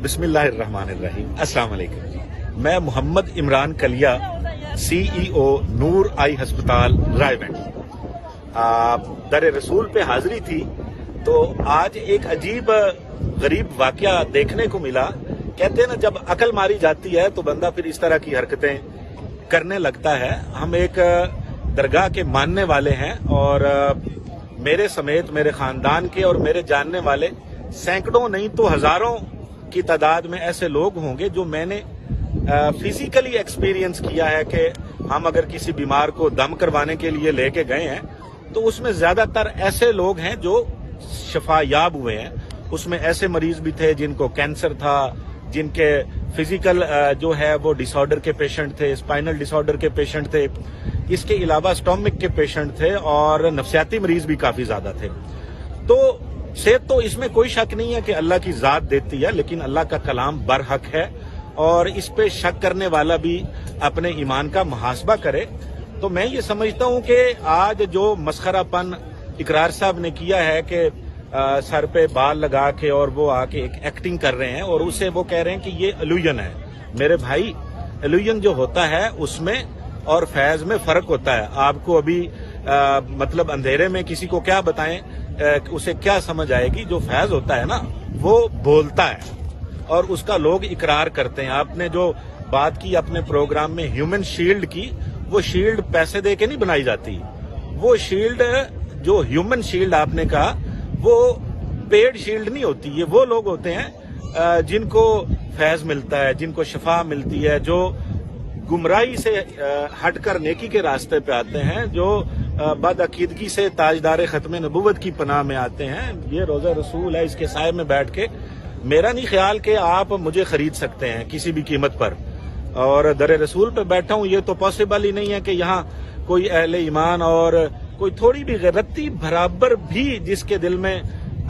बिस्मिल्लाहिर्रहमानिर्रहीम। अस्सलाम वालेकुम। मैं मोहम्मद इमरान कलिया, CEO नूर आई अस्पताल रायगंज। दर रसूल पे हाजिरी थी तो आज एक अजीब गरीब वाकया देखने को मिला। कहते हैं ना, जब अकल मारी जाती है तो बंदा फिर इस तरह की हरकतें करने लगता है। हम एक दरगाह के मानने वाले हैं और मेरे समेत मेरे खानदान के और मेरे जानने वाले सैकड़ों नहीं तो हजारों की तादाद में ऐसे लोग होंगे जो मैंने फिजिकली एक्सपीरियंस किया है कि हम अगर किसी बीमार को दम करवाने के लिए लेके गए हैं तो उसमें ज्यादातर ऐसे लोग हैं जो शफायाब हुए हैं। उसमें ऐसे मरीज भी थे जिनको कैंसर था, जिनके फिजिकल जो है वो डिसऑर्डर के पेशेंट थे, स्पाइनल डिसऑर्डर के पेशेंट थे, इसके अलावा स्टोमिक के पेशेंट थे और नफसियाती मरीज भी काफी ज्यादा थे। तो सेहत तो इसमें कोई शक नहीं है कि अल्लाह की जात देती है, लेकिन अल्लाह का कलाम बरहक है और इस पे शक करने वाला भी अपने ईमान का मुहासबा करे। तो मैं ये समझता हूं कि आज जो मस्खरापन इकरार साहब ने किया है कि सर पे बाल लगा के और वो आके एक एक्टिंग कर रहे हैं और उसे वो कह रहे हैं कि ये इल्यूजन है। मेरे भाई, इल्यूजन जो होता है उसमें और फैज में फर्क होता है। आपको अभी मतलब अंधेरे में किसी को क्या बताएं, उसे क्या समझ आएगी। जो फैज होता है ना वो बोलता है और उसका लोग इकरार करते हैं। आपने जो बात की अपने प्रोग्राम में ह्यूमन शील्ड की, वो शील्ड पैसे दे के नहीं बनाई जाती। वो शील्ड, जो ह्यूमन शील्ड आपने कहा, वो पेड शील्ड नहीं होती। ये वो लोग होते हैं जिनको फैज मिलता है, जिनको शफा मिलती है, जो गुमराही से हटकर नेकी के रास्ते पे आते हैं, जो बदअकीदगी से ताजदार खत्म नबूवत की पनाह में आते हैं। ये रोजा रसूल है, इसके साए में बैठ के मेरा नहीं ख्याल कि आप मुझे खरीद सकते हैं किसी भी कीमत पर। और दर रसूल पे बैठा हूं, ये तो पॉसिबल ही नहीं है कि यहाँ कोई अहले ईमान और कोई थोड़ी भी गैरती बराबर भी जिसके दिल में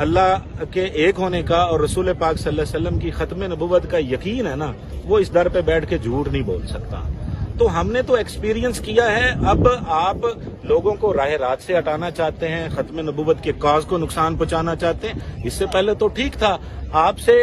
अल्लाह के एक होने का और रसूल पाक सल्लल्लाहु अलैहि वसल्लम की खत्म नबूवत का यकीन है ना, वो इस दर पे बैठ के झूठ नहीं बोल सकता। तो हमने तो एक्सपीरियंस किया है। अब आप लोगों को राह रात से हटाना चाहते हैं, खत्म नबूवत के कॉज को नुकसान पहुंचाना चाहते हैं। इससे पहले तो ठीक था। आपसे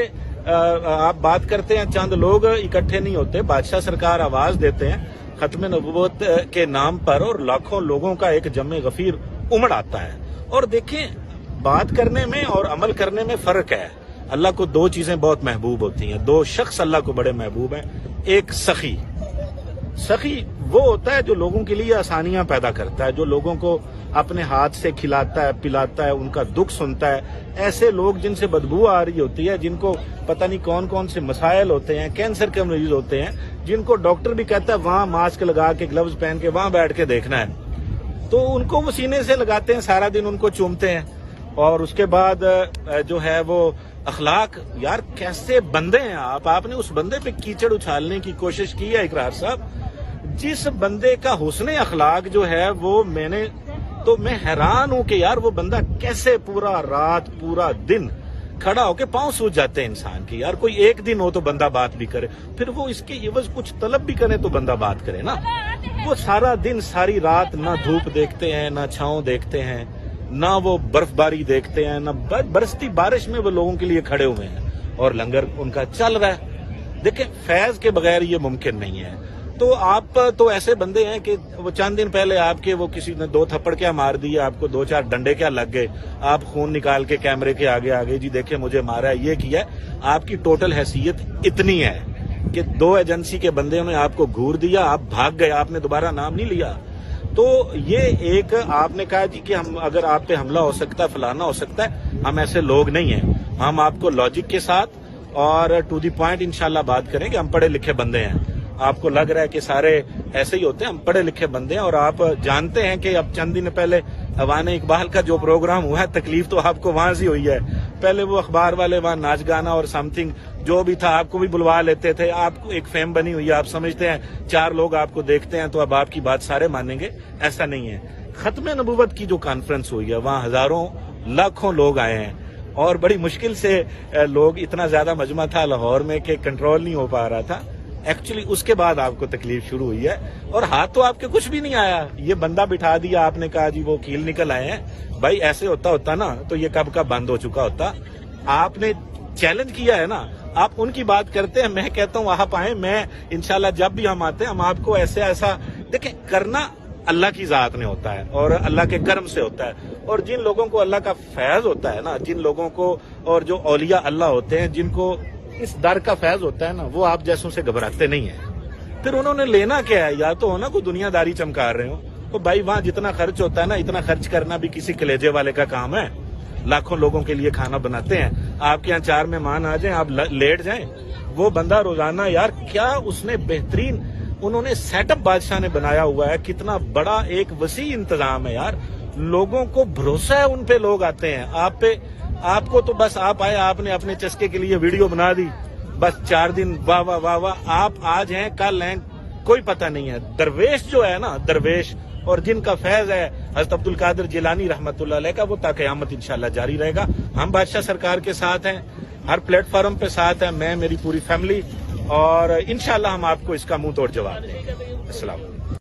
आप बात करते हैं, चंद लोग इकट्ठे नहीं होते, बादशाह सरकार आवाज देते हैं खत्म नबूवत के नाम पर और लाखों लोगों का एक जमे गफीर उमड़ आता है। और देखें, बात करने में और अमल करने में फर्क है। अल्लाह को दो चीजें बहुत महबूब होती हैं, दो शख्स अल्लाह को बड़े महबूब हैं। एक सखी, सखी वो होता है जो लोगों के लिए आसानियां पैदा करता है, जो लोगों को अपने हाथ से खिलाता है, पिलाता है, उनका दुख सुनता है। ऐसे लोग जिनसे बदबू आ रही होती है, जिनको पता नहीं कौन कौन से मसाइल होते हैं, कैंसर के मरीज होते हैं, जिनको डॉक्टर भी कहता है वहां मास्क लगा के, ग्लव्स पहन के वहां बैठ के देखना है, तो उनको वो सीने से लगाते हैं, सारा दिन उनको चूमते हैं। और उसके बाद जो है वो अखलाक, यार कैसे बंदे हैं आप। आपने उस बंदे पे कीचड़ उछालने की कोशिश की है इकरार साहब। जिस बंदे का हुस्ने अखलाक जो है वो मैं हैरान हूं कि यार वो बंदा कैसे पूरा रात पूरा दिन खड़ा होके पांव सूज जाते हैं इंसान की। यार कोई एक दिन हो तो बंदा बात भी करे, फिर वो इसके एवज कुछ तलब भी करे तो बंदा बात करे ना। वो सारा दिन सारी रात ना धूप देखते हैं, ना छांव देखते हैं, ना वो बर्फबारी देखते हैं, ना बरसती बारिश में वो लोगों के लिए खड़े हुए हैं और लंगर उनका चल रहा है। देखें, फैज के बगैर ये मुमकिन नहीं है। तो आप तो ऐसे बंदे हैं कि वो चंद दिन पहले आपके वो किसी ने 2 थप्पड़ क्या मार दिए, आपको 2-4 डंडे क्या लग गए, आप खून निकाल के कैमरे के आगे आ गए, जी देखिए मुझे मारा है, ये किया है। आपकी टोटल हैसियत इतनी है कि 2 एजेंसी के बंदे ने आपको घूर दिया, आप भाग गए, आपने दोबारा नाम नहीं लिया। तो ये एक आपने कहा जी कि हम अगर आप पे हमला हो सकता है, फलाना हो सकता है, हम ऐसे लोग नहीं हैं। हम आपको लॉजिक के साथ और टू दी पॉइंट इंशाल्लाह बात करें कि हम पढ़े लिखे बंदे हैं। आपको लग रहा है कि सारे ऐसे ही होते हैं, हम पढ़े लिखे बंदे हैं। और आप जानते हैं कि अब चंद दिन पहले अवान इकबाल का जो प्रोग्राम हुआ है, तकलीफ तो आपको वहां से हुई है। पहले वो अखबार वाले वहां नाच गाना और समथिंग जो भी था आपको भी बुलवा लेते थे। आपको एक फेम बनी हुई है, आप समझते हैं 4 लोग आपको देखते हैं तो अब आपकी बात सारे मानेंगे, ऐसा नहीं है। खत्म नबूवत की जो कॉन्फ्रेंस हुई है वहां हजारों लाखों लोग आए हैं और बड़ी मुश्किल से लोग, इतना ज्यादा मजमा था लाहौर में कि कंट्रोल नहीं हो पा रहा था। एक्चुअली उसके बाद आपको तकलीफ शुरू हुई है और हाथ तो आपके कुछ भी नहीं आया, ये बंदा बिठा दिया, आपने कहा जी वो कील निकल आए हैं। भाई ऐसे होता ना तो ये कब का बंद हो चुका होता। आपने चैलेंज किया है ना, آپ ان کی بات کرتے ہیں, میں کہتا ہوں آپ آئیں, میں انشاءاللہ جب بھی ہم آتے ہیں ہم آپ کو ایسا دیکھیں, کرنا اللہ کی ذات نے ہوتا ہے اور اللہ کے کرم سے ہوتا ہے, اور جن لوگوں کو اللہ کا فیض ہوتا ہے نا, جن لوگوں کو, اور جو اولیاء اللہ ہوتے ہیں جن کو اس در کا فیض ہوتا ہے نا, وہ آپ جیسوں سے گھبراتے نہیں ہیں. پھر انہوں نے لینا کیا ہے, یا تو ہونا کوئی دنیا داری چمکا رہے ہو, تو بھائی وہاں جتنا خرچ ہوتا ہے نا, اتنا خرچ کرنا بھی کسی کلیجے والے کا کام ہے. لاکھوں لوگوں کے لیے کھانا بناتے ہیں, آپ کے یہاں 4 مہمان آ جائیں, آپ لیٹ جائیں, وہ بندہ روزانہ یار کیا اس نے بہترین انہوں نے سیٹ اپ بادشاہ نے بنایا ہوا ہے, کتنا بڑا ایک وسیع انتظام ہے یار. لوگوں کو بھروسہ ہے, ان پہ لوگ آتے ہیں, آپ کو تو بس آپ آئے, آپ نے اپنے چسکے کے لیے ویڈیو بنا دی, بس 4 دن واہ واہ واہ واہ, آپ آج ہیں کل ہیں, کوئی پتہ نہیں ہے. درویش جو ہے نا, درویش اور جن کا فیض ہے حضرت عبد القادر جیلانی رحمت اللہ علیہ کا, وہ تا قیامت انشاءاللہ جاری رہے گا. ہم بادشاہ سرکار کے ساتھ ہیں, ہر پلیٹ فارم پہ ساتھ ہیں, میں, میری پوری فیملی, اور انشاءاللہ ہم آپ کو اس کا منہ توڑ جواب دیں گے. السلام علیکم.